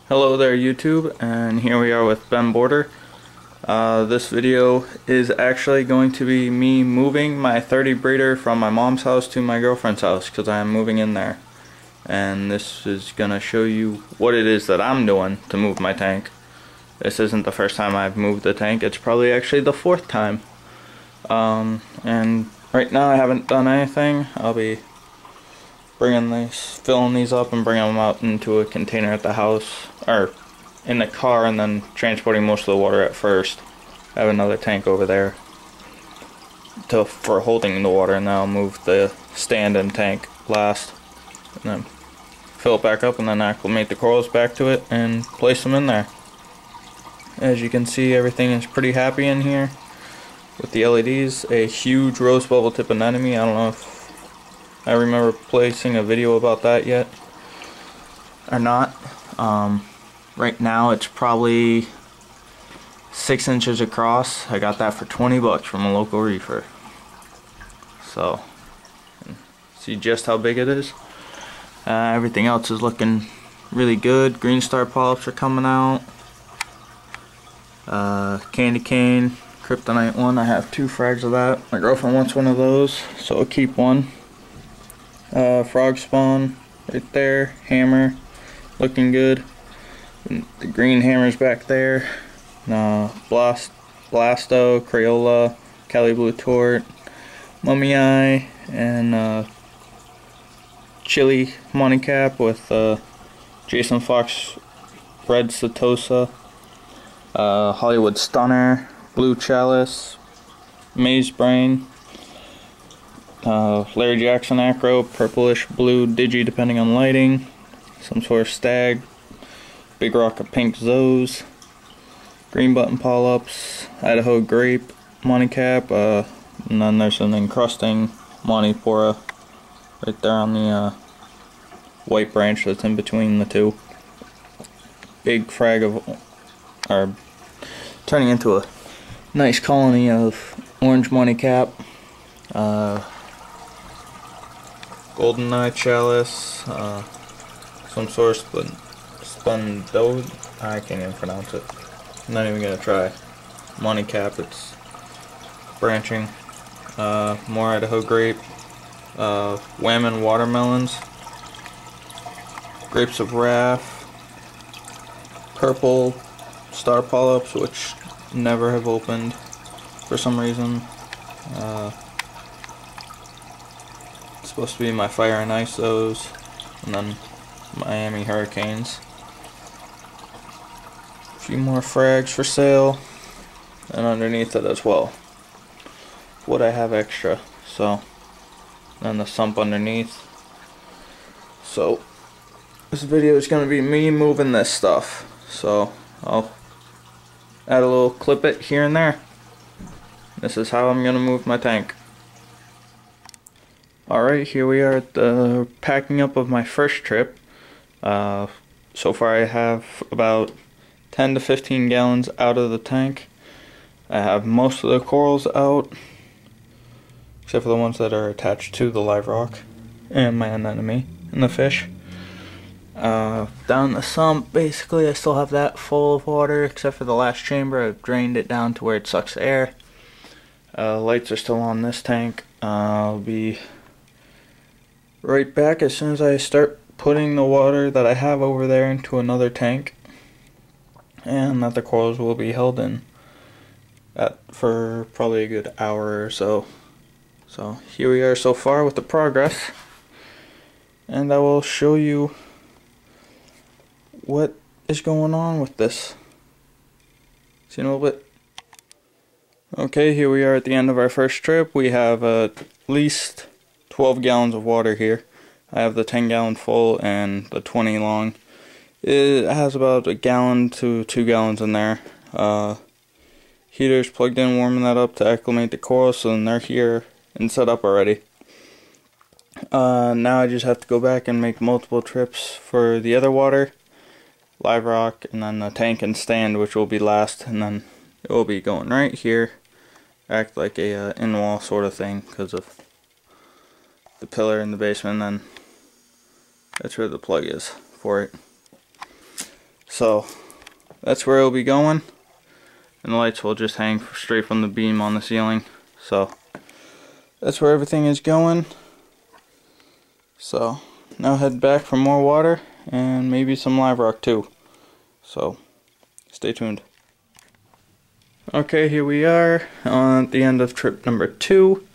Hello there YouTube, and here we are with Ben Border. This video is actually going to be me moving my 30 breeder from my mom's house to my girlfriend's house because I am moving in there. And this is going to show you what it is that I'm doing to move my tank. This isn't the first time I've moved the tank, it's probably actually the fourth time. And right now I haven't done anything. I'll be filling these up and bringing them out into a container at the house, or in the car, and then transporting most of the water at first. I have another tank over there for holding the water, and then I'll move the stand and tank last, and then fill it back up, and then acclimate the corals back to it and place them in there. As you can see, everything is pretty happy in here with the LEDs. A huge rose bubble tip anemone. I don't know if I remember placing a video about that yet or not. Right now it's probably 6 inches across. I got that for 20 bucks from a local reefer. So, see just how big it is. Everything else is looking really good. Green star polyps are coming out. Candy cane, kryptonite one. I have 2 frags of that. My girlfriend wants one of those, so I'll keep one. Frog spawn right there. Hammer looking good. And the green hammer's back there. Blasto, Crayola, Cali Blue Tort, Mummy Eye, and Chili Money Cap with Jason Fox Red Setosa, Hollywood Stunner, Blue Chalice, Maze Brain, Larry Jackson Acro, purplish blue Digi depending on lighting, some sort of stag, Big Rock of Pink Zoes, green button polyps, Idaho grape, Money Cap, and then there's an encrusting Monty Pora right there on the white branch that's in between the two. Big frag of, turning into a nice colony of orange Money Cap. Golden Eye Chalice, some sort of Spundode, I can't even pronounce it. I'm not even gonna try. Money Cap, it's branching. More Idaho grape, Whammon watermelons, grapes of wrath, purple star polyps, which never have opened for some reason. Supposed to be my fire and ice those, and then Miami Hurricanes. A few more frags for sale, and underneath it as well, what I have extra. So then the sump underneath. So this video is going to be me moving this stuff, so I'll add a little clip it here and there. This is how I'm going to move my tank. Alright, here we are at the packing up of my first trip. So far I have about 10 to 15 gallons out of the tank. I have most of the corals out, except for the ones that are attached to the live rock and my anemone and the fish. Down the sump, basically I still have that full of water, except for the last chamber. I've drained it down to where it sucks air. Lights are still on this tank. I'll be right back as soon as I start putting the water that I have over there into another tank, and that the corals will be held in for probably a good hour or so. So here we are so far with the progress, and I will show you what is going on with this. See in a little bit. Okay, here we are at the end of our first trip. We have at least 12 gallons of water here. I have the 10 gallon full and the 20 long. It has about a gallon to 2 gallons in there. Heater's plugged in, warming that up to acclimate the corals, so then they're here and set up already. Now I just have to go back and make multiple trips for the other water, live rock, and then the tank and stand, which will be last, and then it will be going right here. Act like a in-wall sort of thing because of the pillar in the basement, and then that's where the plug is for it. So that's where it'll be going, and the lights will just hang straight from the beam on the ceiling. So that's where everything is going. So now head back for more water and maybe some live rock too. So stay tuned. Okay, here we are at the end of trip number 2.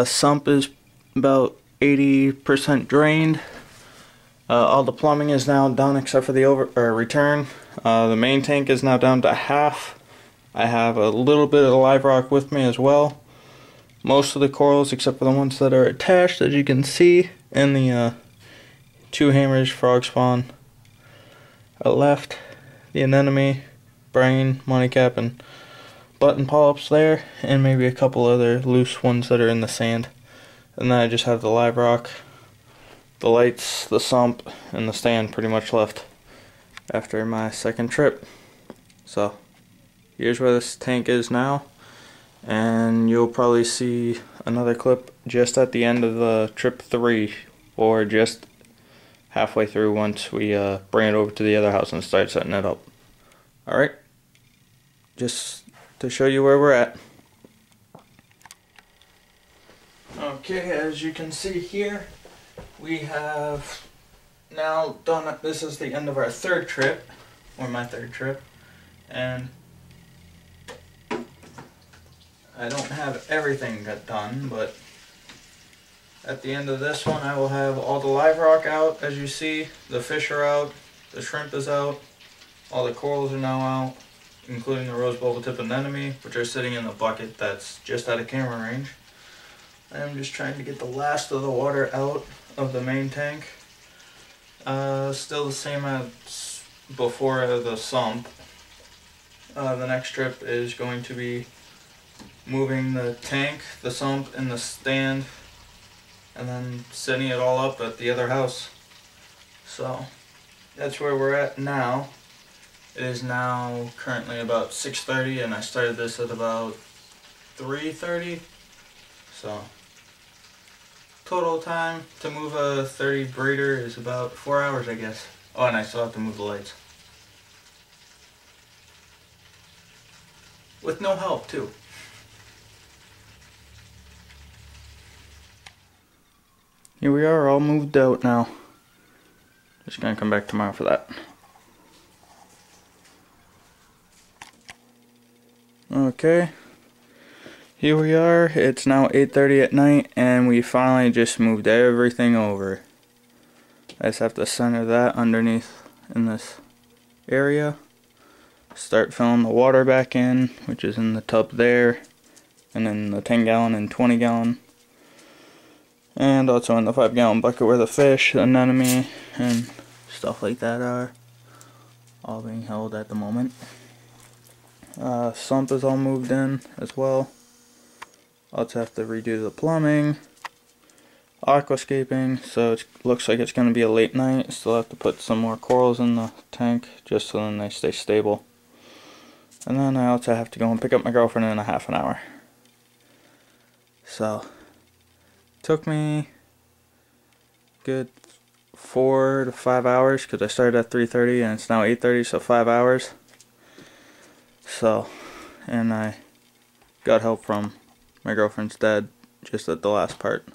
Sump is about 80% drained. All the plumbing is now done except for the return. The main tank is now down to half. I have a little bit of live rock with me as well. Most of the corals, except for the ones that are attached, as you can see, and the 2 hammers frog spawn are left. The anemone, brain, money cap, and button polyps there, and maybe a couple other loose ones that are in the sand. And then I just have the live rock, the lights, the sump, and the stand pretty much left after my second trip. So here's where this tank is now, and you'll probably see another clip just at the end of the trip 3, or just halfway through once we bring it over to the other house and start setting it up. Alright, just to show you where we're at. Okay, as you can see here, we have now done, this is the end of our 3rd trip, or my 3rd trip, and I don't have everything done, but at the end of this one I will have all the live rock out. As you see, the fish are out, the shrimp is out, all the corals are now out, including the rose bubble tip anemone, which are sitting in the bucket that's just out of camera range. I'm just trying to get the last of the water out of the main tank. Still the same as before the sump. The next trip is going to be moving the tank, the sump, and the stand, and then setting it all up at the other house. So that's where we're at now. It is now currently about 6:30, and I started this at about 3:30. So total time to move a 30 breeder is about 4 hours, I guess. Oh, and I still have to move the lights. With no help, too. Here we are, all moved out now. Just gonna come back tomorrow for that. Okay. Here we are, it's now 8:30 at night, and we finally just moved everything over. I just have to center that underneath in this area. Start filling the water back in, which is in the tub there, and then the 10-gallon and 20-gallon. And also in the 5-gallon bucket where the fish, the anemone, and stuff like that are all being held at the moment. Sump is all moved in as well. I'll just have to redo the plumbing, aquascaping, so it looks like it's going to be a late night. Still have to put some more corals in the tank just so then they stay stable. And then I also have to go and pick up my girlfriend in a half an hour. So, took me good 4 to 5 hours because I started at 3:30 and it's now 8:30, so 5 hours. So, and I got help from my girlfriend's dad just at the last part.